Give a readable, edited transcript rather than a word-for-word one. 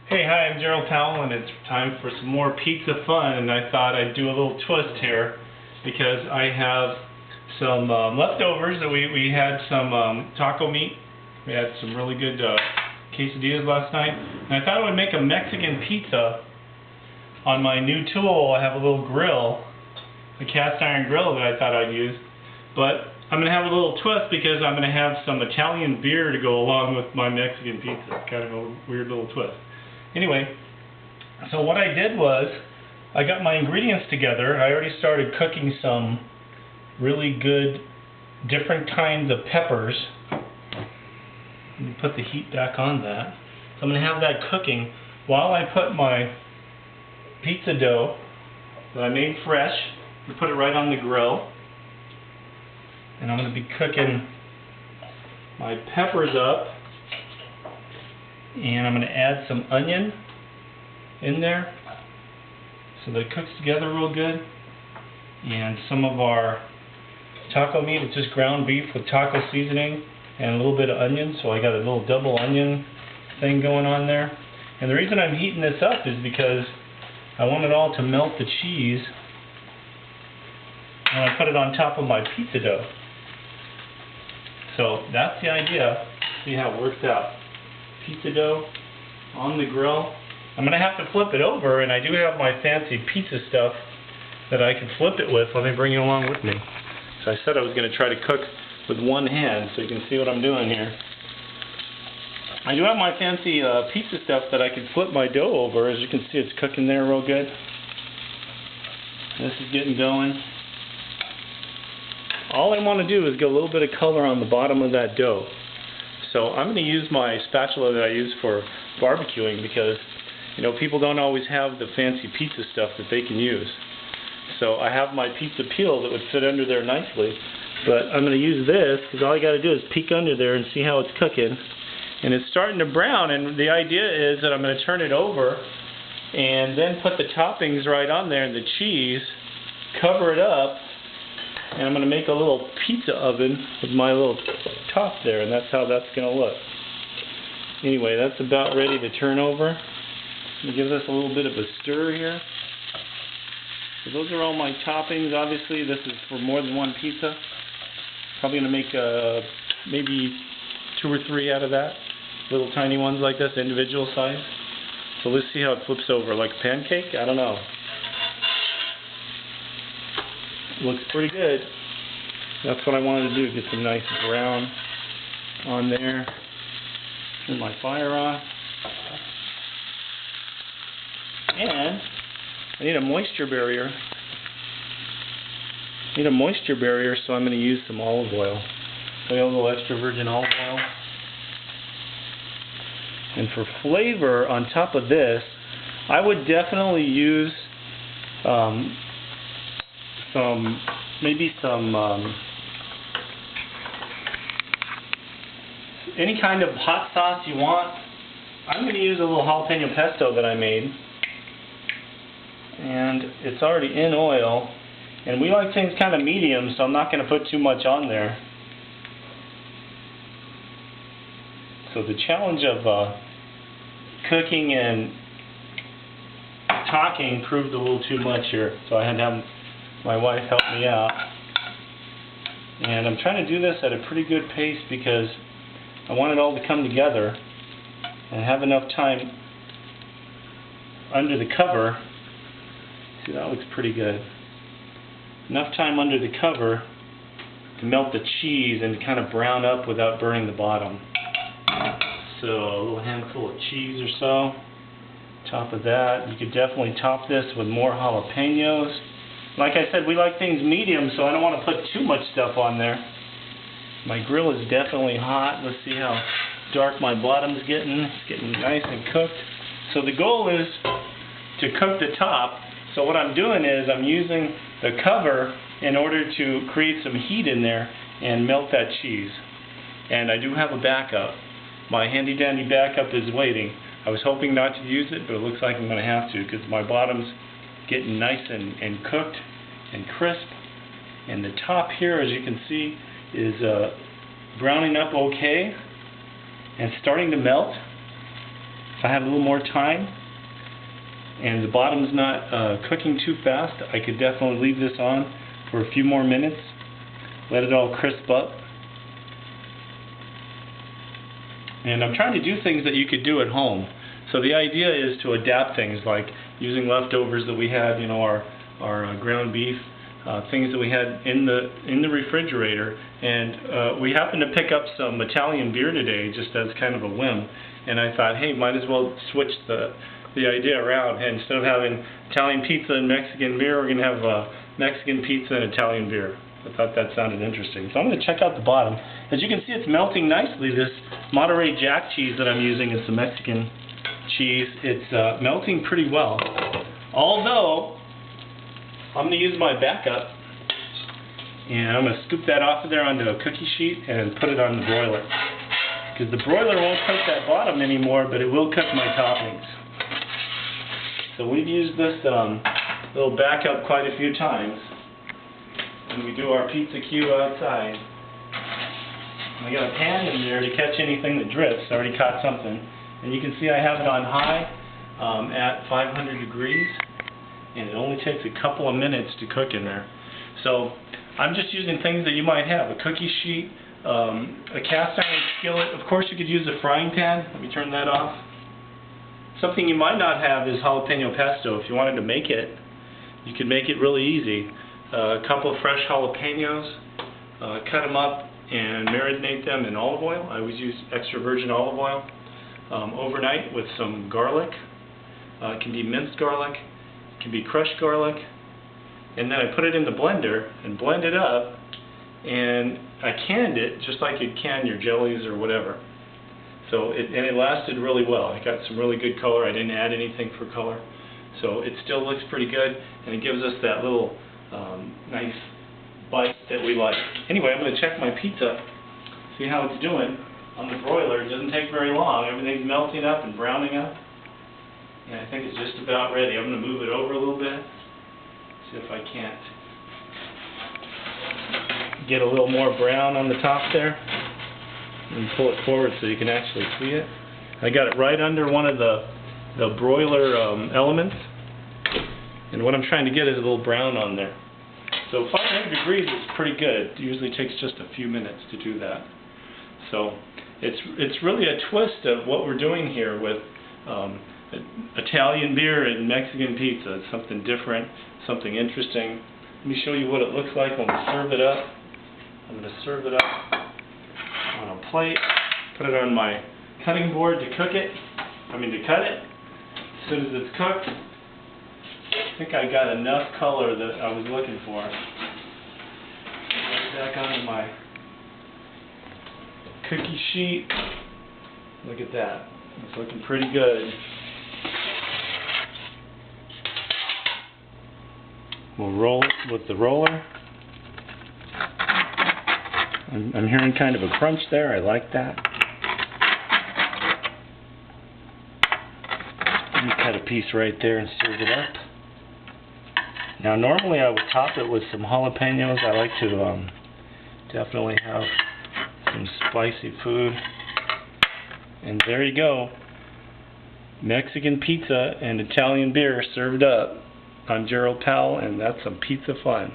Hey, hi, I'm Gerald Powell, and it's time for some more pizza fun, and I thought I'd do a little twist here because I have some leftovers. That we had some taco meat. We had some really good quesadillas last night, and I thought I would make a Mexican pizza on my new tool. I have a little grill, a cast iron grill that I thought I'd use, but I'm going to have a little twist because I'm going to have some Italian beer to go along with my Mexican pizza. Kind of a weird little twist. Anyway, so what I did was I got my ingredients together. I already started cooking some really good different kinds of peppers. Let me put the heat back on that. So I'm going to have that cooking while I put my pizza dough that I made fresh. I put it right on the grill. And I'm going to be cooking my peppers up. And I'm going to add some onion in there so that it cooks together real good. And some of our taco meat, it's just ground beef with taco seasoning and a little bit of onion. So I got a little double onion thing going on there. And the reason I'm heating this up is because I want it all to melt the cheese when I put it on top of my pizza dough. So that's the idea. See how it works out. Pizza dough on the grill. I'm going to have to flip it over, and I do have my fancy pizza stuff that I can flip it with. Let me bring you along with me. So I said I was going to try to cook with one hand, so you can see what I'm doing here. I do have my fancy pizza stuff that I can flip my dough over. As you can see, it's cooking there real good. This is getting going. All I want to do is get a little bit of color on the bottom of that dough. So I'm going to use my spatula that I use for barbecuing because, you know, people don't always have the fancy pizza stuff that they can use. So I have my pizza peel that would fit under there nicely, but I'm going to use this because all I got to do is peek under there and see how it's cooking. And it's starting to brown, and the idea is that I'm going to turn it over and then put the toppings right on there and the cheese, cover it up, and I'm going to make a little pizza oven with my little top there, and that's how that's going to look. Anyway, that's about ready to turn over. Give this a little bit of a stir here. So those are all my toppings. Obviously, this is for more than one pizza. Probably going to make maybe 2 or 3 out of that. Little tiny ones like this, individual size. So let's see how it flips over. Like a pancake? I don't know. Looks pretty good. That's what I wanted to do, get some nice brown on there. Turn my fire on. And I need a moisture barrier. So I'm going to use some olive oil. So I got a little extra virgin olive oil. And for flavor on top of this, I would definitely use maybe some any kind of hot sauce you want. I'm going to use a little jalapeno pesto that I made, and it's already in oil, and we like things kind of medium, so I'm not going to put too much on there. So the challenge of cooking and talking proved a little too much here, so I had to have my wife help me out. And I'm trying to do this at a pretty good pace because I want it all to come together and have enough time under the cover. See, that looks pretty good. Enough time under the cover to melt the cheese and kind of brown up without burning the bottom. So a little handful of cheese or so. Top of that, you could definitely top this with more jalapenos. Like I said, we like things medium, so I don't want to put too much stuff on there. My grill is definitely hot. Let's see how dark my bottom's getting. It's getting nice and cooked. So the goal is to cook the top. So what I'm doing is I'm using the cover in order to create some heat in there and melt that cheese. And I do have a backup. My handy dandy backup is waiting. I was hoping not to use it, but it looks like I'm going to have to because my bottom's getting nice and cooked and crisp. And the top here, as you can see, is browning up okay and starting to melt. if I had a little more time and the bottom's not cooking too fast, I could definitely leave this on for a few more minutes, let it all crisp up. And I'm trying to do things that you could do at home. So the idea is to adapt things, like using leftovers that we had, our ground beef, things that we had in the refrigerator, and we happened to pick up some Italian beer today, just as kind of a whim. And I thought, hey, might as well switch the idea around. And instead of having Italian pizza and Mexican beer, we're going to have Mexican pizza and Italian beer. I thought that sounded interesting. So I'm going to check out the bottom. As you can see, it's melting nicely. This Monterey Jack cheese that I'm using is the Mexican cheese. It's melting pretty well. Although, I'm going to use my backup, and I'm going to scoop that off of there onto a cookie sheet and put it on the broiler. Because the broiler won't cook that bottom anymore, but it will cook my toppings. So we've used this little backup quite a few times when we do our pizza queue outside. I got a pan in there to catch anything that drips. I already caught something. And you can see I have it on high at 500 degrees. And it only takes a couple of minutes to cook in there. So I'm just using things that you might have. A cookie sheet, a cast iron skillet. Of course you could use a frying pan. Let me turn that off. Something you might not have is jalapeno pesto. If you wanted to make it, you could make it really easy. A couple of fresh jalapenos, cut them up and marinate them in olive oil. I always use extra virgin olive oil overnight with some garlic. It can be minced garlic. It can be crushed garlic, and then I put it in the blender and blend it up, and I canned it just like you'd can your jellies or whatever. So it lasted really well. It got some really good color. I didn't add anything for color, so it still looks pretty good, and it gives us that little nice bite that we like. Anyway, I'm going to check my pizza, see how it's doing on the broiler. It doesn't take very long. Everything's melting up and browning up. And I think it's just about ready. I'm going to move it over a little bit, see if I can't get a little more brown on the top there, and pull it forward so you can actually see it. I got it right under one of the broiler elements, and what I'm trying to get is a little brown on there. So 500 degrees is pretty good. It usually takes just a few minutes to do that. So it's really a twist of what we're doing here with Italian beer and Mexican pizza. It's something different, something interesting. Let me show you what it looks like when we serve it up. I'm going to serve it up on a plate, put it on my cutting board to cook it. To cut it. As soon as it's cooked, I think I got enough color that I was looking for. Right back onto my cookie sheet. Look at that. It's looking pretty good. We'll roll it with the roller. I'm hearing kind of a crunch there. I like that. Let me cut a piece right there and serve it up. Now normally I would top it with some jalapenos. I like to definitely have some spicy food. And there you go. Mexican pizza and Italian beer served up. I'm Gerald Powell, and that's some pizza fun.